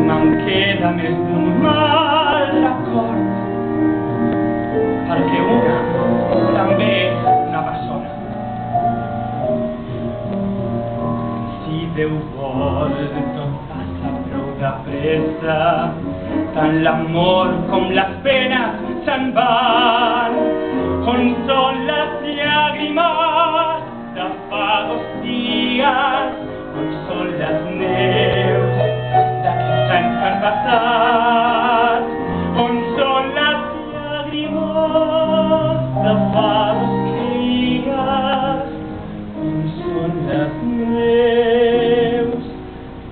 me'n queda més d'un mal record, perquè una també és una persona. Si Déu vol, tot passa prou de pressa, tant l'amor com les penes se'n van. On són les llàgrimes de fa 2 dies? On són les neus d'aquests anys que han passat? On són les llàgrimes de fa 2 dies? On són les neus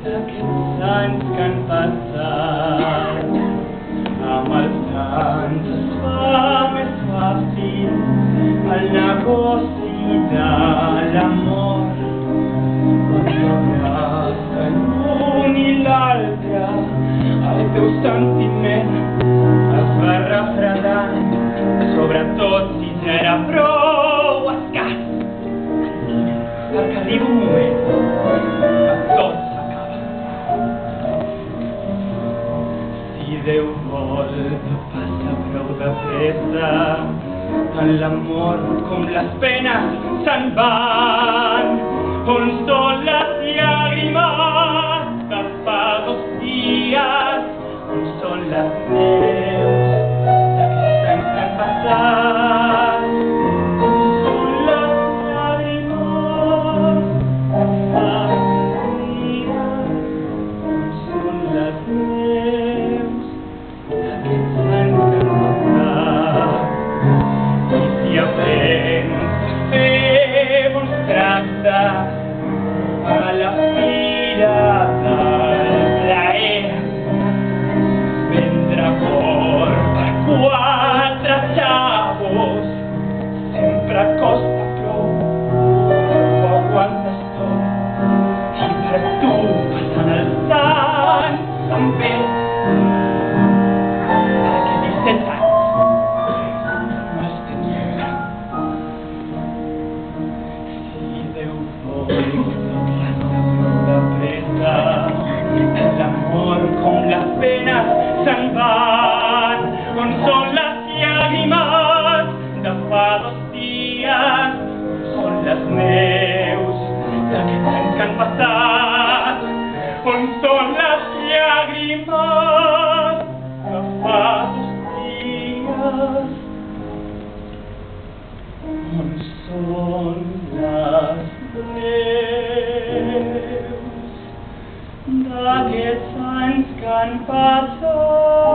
d'aquests anys que han passat? Amb els anys es fa més fàcil el negoci de l'amor. Entre l'un i l'altre el teu sentiment es va refredant, sobretot si ja era prou escàs, perquè arriba un moment que tot s'acaba. Si Déu vol, tot passa prou de pressa, tant l'amor com les penes se'n van. On són les llàgrimes de fa 2 dies? On són les neus d'aquests anys que han passat? On són les llàgrimes de fa 2 dies? On són les neus d'aquests anys que han passat? I si aprens a fer bons tractes a la fira del plaer, vendre por per 4 xavos sempre costa prou, però aguantes tot. I per tu passen els anys també, perquè 17 anys no és temps lliure. Si Déu vol, l'amor com les penes se'n van. On són les llàgrimes de fa 2 dies? On són les neus d'aquests anys que han passat? On són les llàgrimes de fa 2 dies? On són les neus d'aquests anys que han passat?